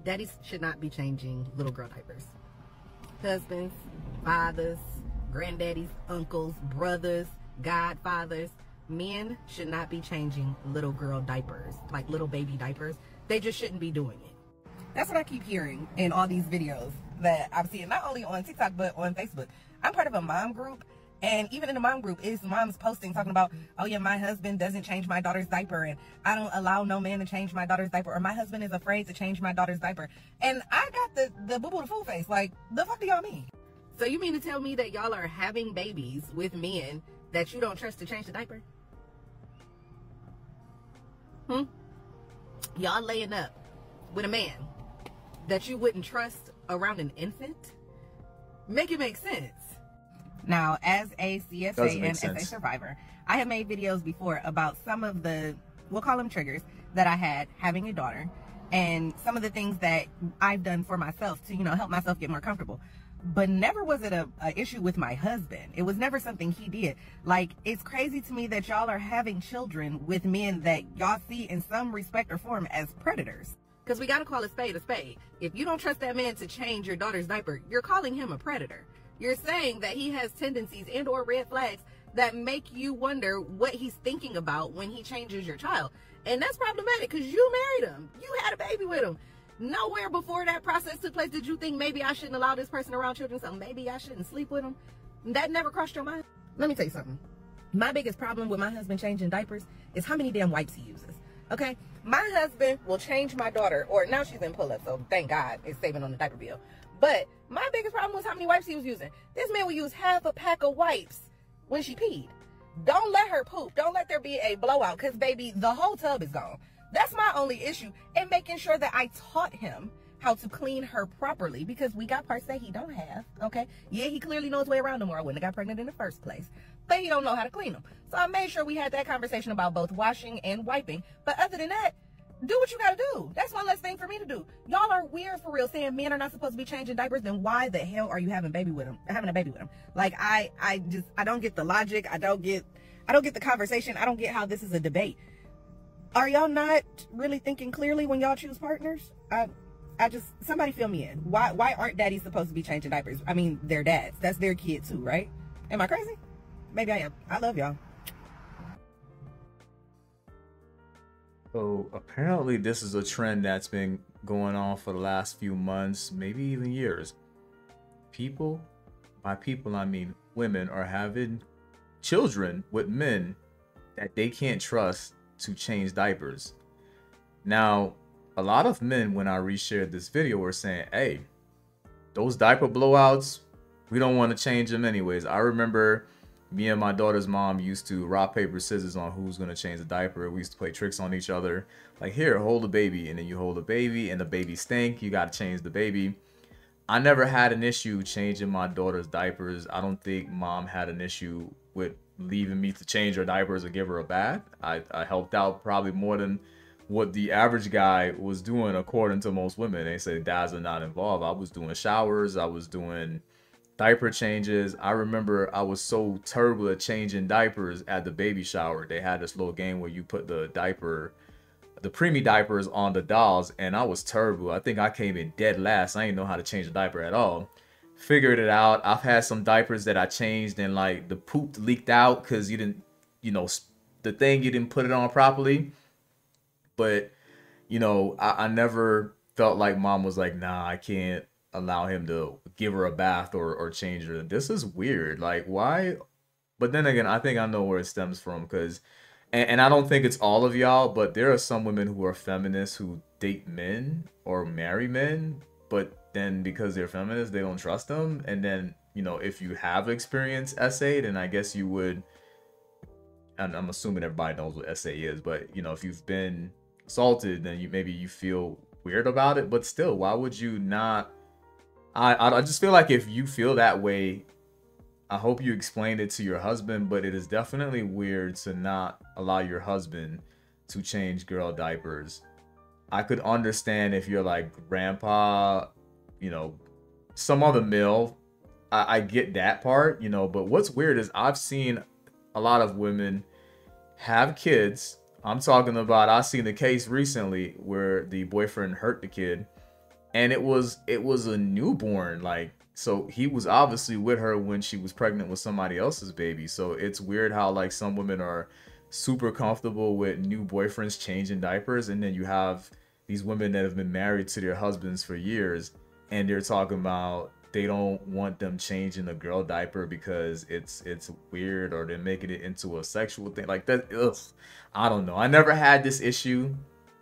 Daddies should not be changing little girl diapers. Husbands, fathers, granddaddies, uncles, brothers, godfathers, men should not be changing little girl diapers, like little baby diapers. They just shouldn't be doing it. That's what I keep hearing in all these videos that I'm seeing, not only on TikTok, but on Facebook. I'm part of a mom group, and even in the mom group, is moms posting, talking about, oh yeah, my husband doesn't change my daughter's diaper, and I don't allow no man to change my daughter's diaper, or my husband is afraid to change my daughter's diaper. And I got the boo-boo the fool face, like, the fuck do y'all mean? So you mean to tell me that y'all are having babies with men that you don't trust to change the diaper? Y'all laying up with a man that you wouldn't trust around an infant? Make it make sense. Now, as a CSA and as a survivor, I have made videos before about some of the, we'll call them triggers, that I had having a daughter, and some of the things that I've done for myself to, you know, help myself get more comfortable. But never was it a issue with my husband. It was never something he did. Like, it's crazy to me that y'all are having children with men that y'all see in some respect or form as predators. Because we got to call a spade a spade. If you don't trust that man to change your daughter's diaper, you're calling him a predator. You're saying that he has tendencies and or red flags that make you wonder what he's thinking about when he changes your child. And that's problematic because you married him. You had a baby with him. Nowhere before that process took place did you think maybe I shouldn't allow this person around children, so maybe I shouldn't sleep with him. That never crossed your mind? Let me tell you something. My biggest problem with my husband changing diapers is how many damn wipes he uses. Okay? My husband will change my daughter, or now she's in pull-up, so thank God it's saving on the diaper bill. But my biggest problem was how many wipes he was using. This man would use half a pack of wipes when she peed. Don't let her poop. Don't let there be a blowout, because, baby, the whole tub is gone. That's my only issue, and making sure that I taught him how to clean her properly, because we got parts that he don't have, okay? Yeah, he clearly knows his way around them, or I wouldn't have got pregnant in the first place. But he don't know how to clean them. So I made sure we had that conversation about both washing and wiping. But other than that, do what you gotta do. That's one less thing for me to do. Y'all are weird for real, saying men are not supposed to be changing diapers. Then why the hell are you having a baby with him? Like, I don't get the logic. I don't get the conversation. I don't get how this is a debate. Are y'all not really thinking clearly when y'all choose partners? Somebody fill me in. Why aren't daddies supposed to be changing diapers? I mean, they're dads. That's their kid too, right? Am I crazy? Maybe I am. I love y'all. So apparently this is a trend that's been going on for the last few months, maybe even years. People, by people I mean women, are having children with men that they can't trust to change diapers. Now, a lot of men, when I reshared this video, were saying, hey, those diaper blowouts, we don't want to change them anyways. I remember me and my daughter's mom used to rock, paper, scissors on who's going to change the diaper. We used to play tricks on each other. Like, here, hold the baby. And then you hold the baby and the baby stink. You got to change the baby. I never had an issue changing my daughter's diapers. I don't think mom had an issue with leaving me to change her diapers or give her a bath. I helped out probably more than what the average guy was doing, according to most women. They say dads are not involved. I was doing showers. I was doing diaper changes. I remember I was so terrible at changing diapers at the baby shower. They had this little game where you put the preemie diapers on the dolls, and I was terrible. I think I came in dead last. I didn't know how to change a diaper at all. Figured it out. I've had some diapers that I changed and like the poop leaked out because you didn't, you didn't put it on properly. But, I never felt like mom was like, nah, I can't allow him to give her a bath or change her. This is weird. Like, why? But then again, I think I know where it stems from, because, and I don't think it's all of y'all, but there are some women who are feminists who date men or marry men, but then because they're feminists, they don't trust them. And then, if you have experienced SA, then I guess you would, and I'm assuming everybody knows what SA is, but, if you've been assaulted, then maybe you feel weird about it. But still, why would you not? I just feel like if you feel that way, I hope you explained it to your husband, but it is definitely weird to not allow your husband to change girl diapers. I could understand if you're like grandpa, some other male. I get that part, but what's weird is I've seen a lot of women have kids. I'm talking about, I've seen the case recently where the boyfriend hurt the kid, and it was a newborn. Like, so he was obviously with her when she was pregnant with somebody else's baby. So it's weird how like some women are super comfortable with new boyfriends changing diapers, and then you have these women that have been married to their husbands for years, and they're talking about they don't want them changing the girl diaper because it's weird, or they're making it into a sexual thing like that. Ugh, I don't know. I never had this issue.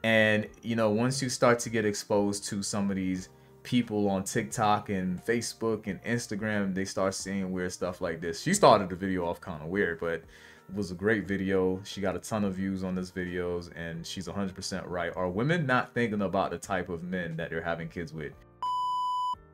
And, you know, once you start to get exposed to some of these people on TikTok and Facebook and Instagram, they start seeing weird stuff like this. She started the video off kind of weird, but it was a great video. She got a ton of views on this videos, and she's 100% right. Are women not thinking about the type of men that they're having kids with?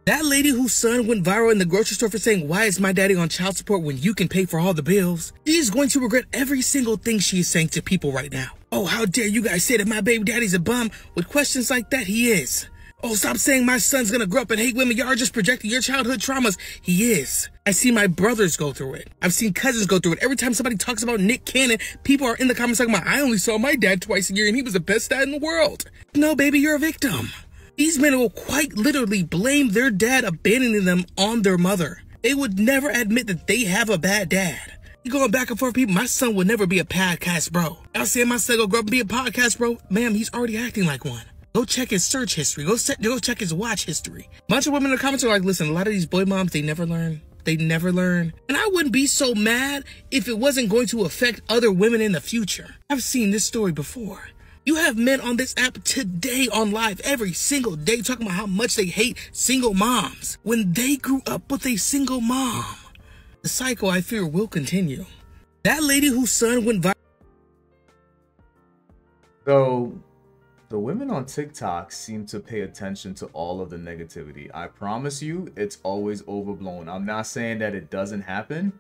That lady whose son went viral in the grocery store for saying, "Why is my daddy on child support when you can pay for all the bills?" She is going to regret every single thing she is saying to people right now. Oh, how dare you guys say that my baby daddy's a bum? With questions like that, he is. Oh, stop saying my son's gonna grow up and hate women. Y'all are just projecting your childhood traumas. He is. I see my brothers go through it. I've seen cousins go through it. Every time somebody talks about Nick Cannon, people are in the comments talking about, "I only saw my dad twice a year and he was the best dad in the world." No, baby, you're a victim. These men will quite literally blame their dad abandoning them on their mother. They would never admit that they have a bad dad. You going back and forth, people? My son would never be a podcast bro. Y'all saying my son go grow up and be a podcast bro? Ma'am, he's already acting like one. Go check his search history. Go check his watch history. A bunch of women in the comments are like, listen, a lot of these boy moms, they never learn. They never learn. And I wouldn't be so mad if it wasn't going to affect other women in the future. I've seen this story before. You have men on this app today on live every single day talking about how much they hate single moms when they grew up with a single mom. The cycle, I fear, will continue. That lady whose son went viral. So the women on TikTok seem to pay attention to all of the negativity. I promise you, it's always overblown. I'm not saying that it doesn't happen,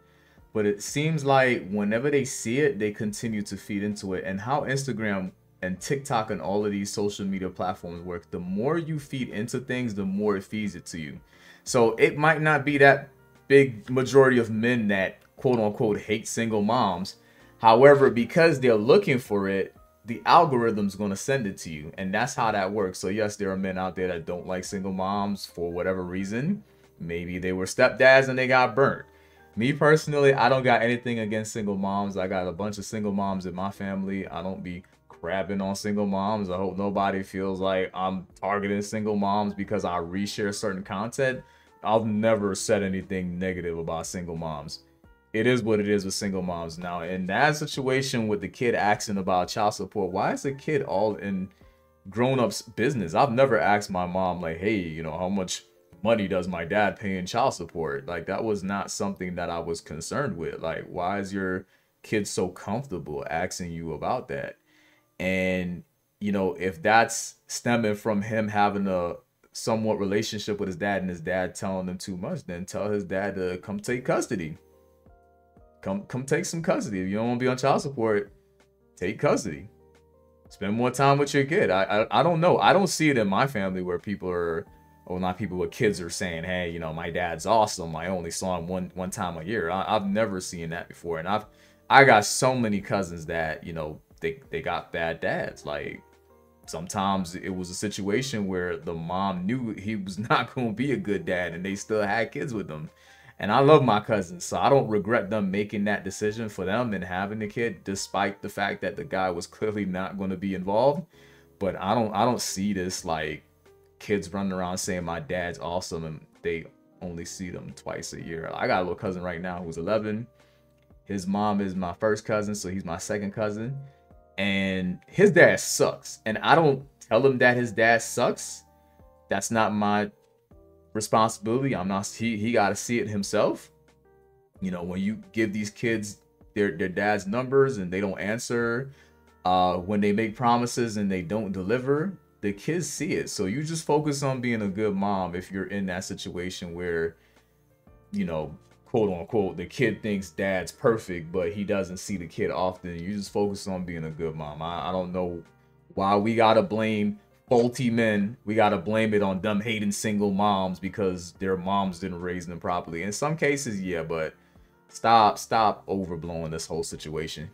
but it seems like whenever they see it, they continue to feed into it. And how Instagram and TikTok and all of these social media platforms work, the more you feed into things, the more it feeds it to you. So it might not be that big majority of men that quote unquote hate single moms. However, because they're looking for it, the algorithm's going to send it to you. And that's how that works. So yes, there are men out there that don't like single moms for whatever reason. Maybe they were stepdads and they got burnt. Me personally, I don't got anything against single moms. I got a bunch of single moms in my family. I don't be crabbing on single moms. I hope nobody feels like I'm targeting single moms because I reshare certain content. I've never said anything negative about single moms. It is what it is with single moms. Now, in that situation with the kid asking about child support, why is the kid all in grown-ups business? I've never asked my mom, like, hey, you know, how much money does my dad pay in child support? Like, that was not something that I was concerned with. Like, why is your kid so comfortable asking you about that? And, you know, if that's stemming from him having a somewhat relationship with his dad and his dad telling him too much, then tell his dad to come take custody. Come take some custody. If you don't want to be on child support, take custody. Spend more time with your kid. I don't know. I don't see it in my family where people are, or not people, but kids are saying, hey, you know, my dad's awesome. I only saw him one time a year. I've never seen that before. And I got so many cousins that, you know, they got bad dads. Like, sometimes it was a situation where the mom knew he was not going to be a good dad and they still had kids with them. And I love my cousins, so I don't regret them making that decision for them and having the kid, despite the fact that the guy was clearly not going to be involved. But I don't see this like kids running around saying my dad's awesome and they only see them twice a year. I got a little cousin right now who's 11. His mom is my first cousin, so he's my second cousin. And his dad sucks. And I don't tell him that his dad sucks. That's not my responsibility. I'm not, he got to see it himself. You know, when you give these kids their dad's numbers and they don't answer, when they make promises and they don't deliver, the kids see it. So you just focus on being a good mom if you're in that situation where, you know, quote unquote, the kid thinks dad's perfect, but he doesn't see the kid often. You just focus on being a good mom. I don't know why we gotta blame faulty men. We gotta blame it on them hating single moms because their moms didn't raise them properly. In some cases, yeah, but stop overblowing this whole situation.